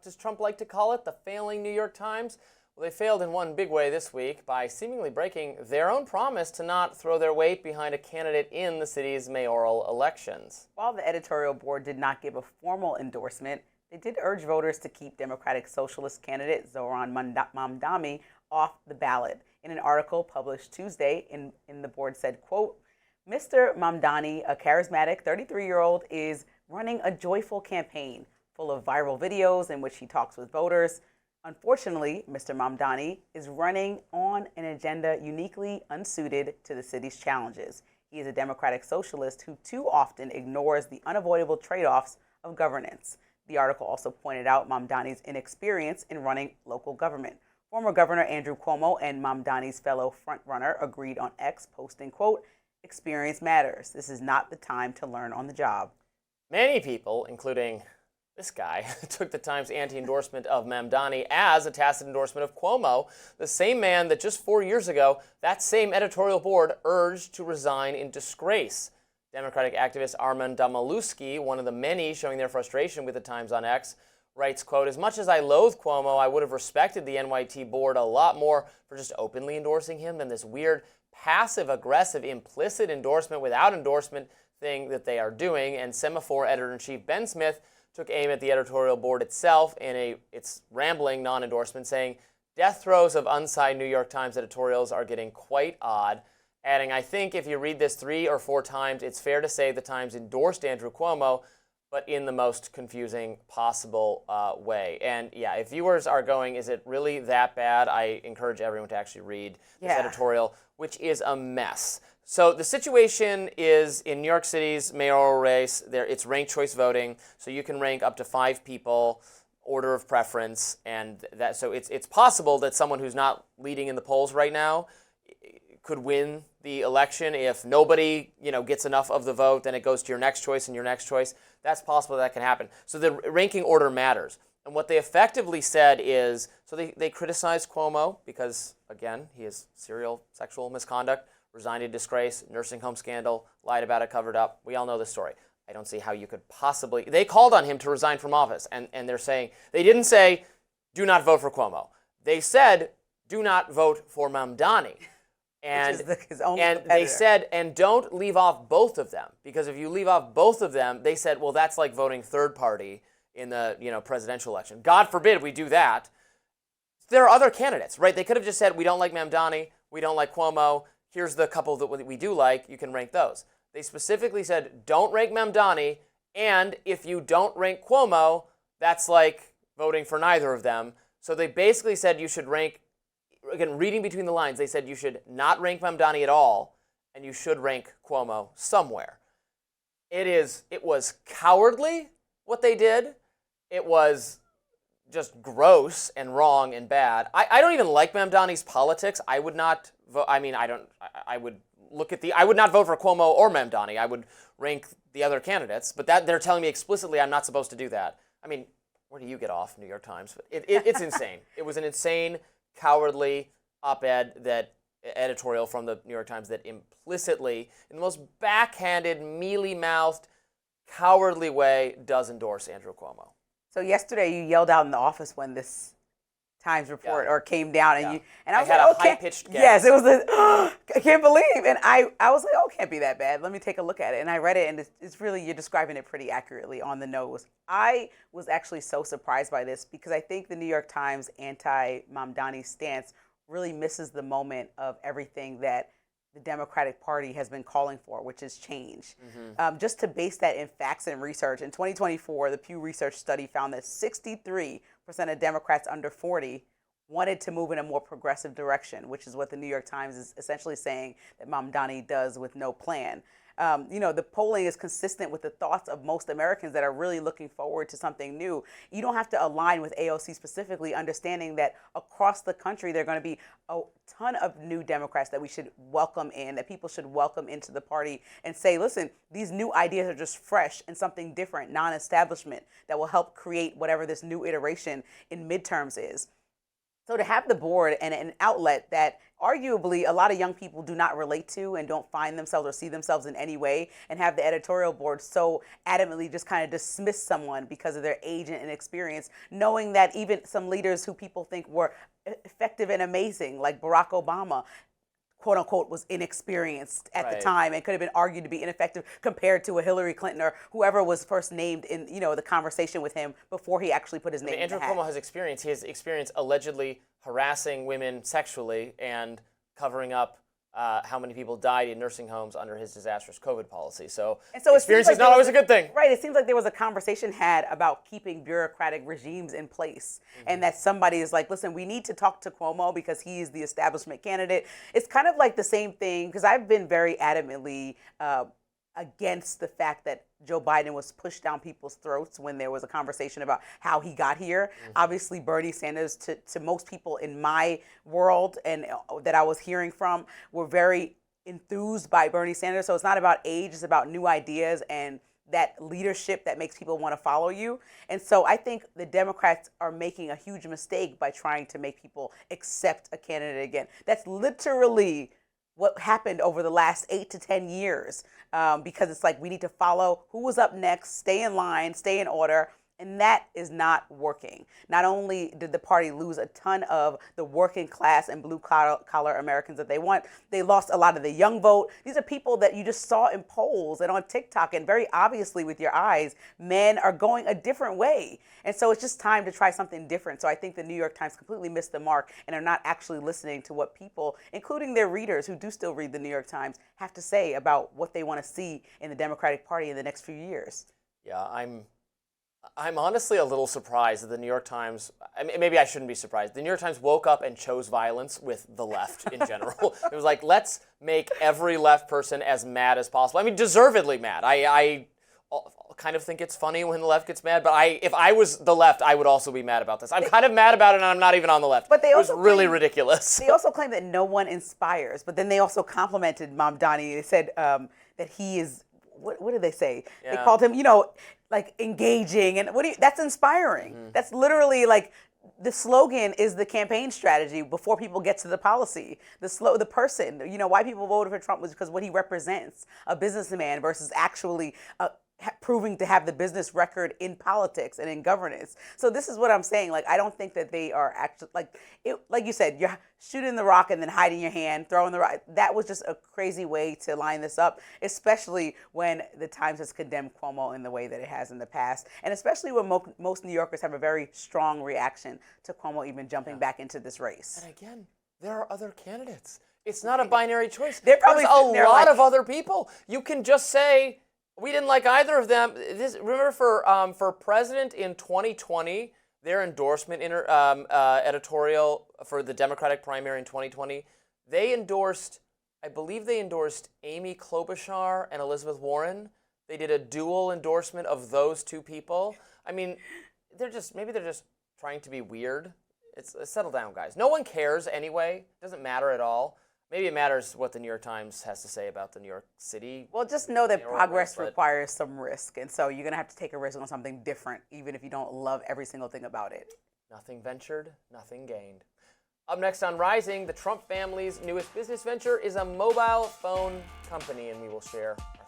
does Trump like to call it? The failing New York Times? Well, they failed in one big way this week by seemingly breaking their own promise to not throw their weight behind a candidate in the city's mayoral elections. While the editorial board did not give a formal endorsement, they did urge voters to keep Democratic Socialist candidate Zohran Mamdani off the ballot. In an article published Tuesday, the board said, quote, Mr. Mamdani, a charismatic 33-year-old, is running a joyful campaign full of viral videos in which he talks with voters. Unfortunately, Mr. Mamdani is running on an agenda uniquely unsuited to the city's challenges. He is a democratic socialist who too often ignores the unavoidable trade-offs of governance. The article also pointed out Mamdani's inexperience in running local government. Former Governor Andrew Cuomo and Mamdani's fellow frontrunner agreed on X, posting, quote, experience matters. This is not the time to learn on the job. Many people, including this guy, took the Times' anti-endorsement of Mamdani as a tacit endorsement of Cuomo, the same man that just 4 years ago, that same editorial board urged to resign in disgrace. Democratic activist Armand Damaluski, one of the many showing their frustration with the Times on X, writes, quote, as much as I loathe Cuomo, I would have respected the NYT board a lot more for just openly endorsing him than this weird, passive-aggressive, implicit endorsement without endorsement thing that they are doing. And Semaphore editor-in-chief Ben Smith took aim at the editorial board itself in its rambling non-endorsement, saying, death throes of unsigned New York Times editorials are getting quite odd, adding, I think if you read this 3 or 4 times, it's fair to say the Times endorsed Andrew Cuomo, but in the most confusing possible way. And yeah, if viewers are going, is it really that bad? I encourage everyone to actually read this editorial, which is a mess. So the situation is in New York City's mayoral race, it's ranked choice voting, so you can rank up to 5 people, order of preference, and that so it's possible that someone who's not leading in the polls right now could win the election. If nobody, gets enough of the vote, then it goes to your next choice and your next choice. That's possible that can happen. So the ranking order matters. And what they effectively said is, so they criticized Cuomo because, again, he has serial sexual misconduct, resigned in disgrace, nursing home scandal, lied about it, covered up. We all know the story. I don't see how you could possibly... They called on him to resign from office, and they're saying... They didn't say, do not vote for Cuomo. They said, do not vote for Mamdani. And, his own and they said, and don't leave off both of them. Because if you leave off both of them, they said, well, that's like voting third party in the presidential election. God forbid we do that. There are other candidates, right? They could have just said, we don't like Mamdani, we don't like Cuomo, here's the couple that we do like, you can rank those. They specifically said, don't rank Mamdani, and if you don't rank Cuomo, that's like voting for neither of them. So they basically said you should rank, again, reading between the lines, they said you should not rank Mamdani at all, and you should rank Cuomo somewhere. It was cowardly what they did. It was just gross and wrong and bad. I don't even like Mamdani's politics. I would not vote. I mean, I would look at I would not vote for Cuomo or Mamdani. I would rank the other candidates, but that they're telling me explicitly I'm not supposed to do that. I mean, where do you get off, New York Times? It's insane. It was an insane, cowardly op-ed editorial from the New York Times that implicitly, in the most backhanded, mealy-mouthed, cowardly way, does endorse Andrew Cuomo. So yesterday you yelled out in the office when this Times report or came down, and I was had like, a high-pitched gasp. Yes, it was I can't believe, and I was like, oh, it can't be that bad. Let me take a look at it, and I read it, and it's really, you're describing it pretty accurately on the nose. I was actually so surprised by this because I think the New York Times anti-Mamdani stance really misses the moment of everything that the Democratic Party has been calling for, which is change. Mm-hmm. Just to base that in facts and research, in 2024, the Pew Research study found that 63% of Democrats under 40 wanted to move in a more progressive direction, which is what the New York Times is essentially saying that Mamdani does with no plan. The polling is consistent with the thoughts of most Americans that are really looking forward to something new. You don't have to align with AOC specifically, understanding that across the country there are going to be a ton of new Democrats that we should welcome in, that people should welcome into the party and say, listen, these new ideas are just fresh and something different, non-establishment, that will help create whatever this new iteration in midterms is. So to have the board and an outlet that arguably a lot of young people do not relate to and don't find themselves or see themselves in any way, and have the editorial board so adamantly just kind of dismiss someone because of their age and inexperience, knowing that even some leaders who people think were effective and amazing, like Barack Obama, quote unquote, was inexperienced at the time and could have been argued to be ineffective compared to a Hillary Clinton or whoever was first named in, the conversation with him before he actually put his name in the hat. Andrew Cuomo has experience. He has experience allegedly harassing women sexually and covering up how many people died in nursing homes under his disastrous COVID policy. So experience is not always a good thing. Right. It seems like there was a conversation had about keeping bureaucratic regimes in place, and that somebody is like, listen, we need to talk to Cuomo because he's the establishment candidate. It's kind of like the same thing, because I've been very adamantly against the fact that Joe Biden was pushed down people's throats when there was a conversation about how he got here. Obviously, Bernie Sanders, to most people in my world and that I was hearing from, were very enthused by Bernie Sanders. So it's not about age, it's about new ideas and that leadership that makes people want to follow you. And so I think the Democrats are making a huge mistake by trying to make people accept a candidate again. That's literally what happened over the last 8 to 10 years, because it's like we need to follow who was up next, stay in line, stay in order, and that is not working. Not only did the party lose a ton of the working class and blue collar Americans that they want, they lost a lot of the young vote. These are people that you just saw in polls and on TikTok, and very obviously with your eyes, men are going a different way. And so it's just time to try something different. So I think the New York Times completely missed the mark and are not actually listening to what people, including their readers who do still read the New York Times, have to say about what they want to see in the Democratic Party in the next few years. Yeah, I'm honestly a little surprised that the New York Times, maybe I shouldn't be surprised, the New York Times woke up and chose violence with the left in general. It was like, let's make every left person as mad as possible. I mean, deservedly mad. I kind of think it's funny when the left gets mad, but if I was the left, I would also be mad about this. I'm kind of mad about it, and I'm not even on the left. But it was really ridiculous. They also claim that no one inspires, but then they also complimented Mamdani. They said that he is, what did they say? Yeah. They called him, like engaging, and that's inspiring. That's literally like the slogan is the campaign strategy before people get to the policy. The person, why people voted for Trump was because what he represents, a businessman versus actually proving to have the business record in politics and in governance. So this is what I'm saying. Like, I don't think that they are actually, like you said, you're shooting the rock and then hiding your hand, throwing the rock. That was just a crazy way to line this up, especially when the Times has condemned Cuomo in the way that it has in the past. And especially when most New Yorkers have a very strong reaction to Cuomo even jumping back into this race. And again, there are other candidates. It's not a binary choice. There's a lot of other people. You can just say, we didn't like either of them. Remember, for president in 2020, their endorsement editorial for the Democratic primary in 2020, I believe they endorsed Amy Klobuchar and Elizabeth Warren. They did a dual endorsement of those two people. I mean, maybe they're just trying to be weird. Settle down, guys. No one cares anyway. It doesn't matter at all. Maybe it matters what the New York Times has to say about the New York City. Well, just know that progress requires some risk. And so you're going to have to take a risk on something different, even if you don't love every single thing about it. Nothing ventured, nothing gained. Up next on Rising, the Trump family's newest business venture is a mobile phone company, and we will share our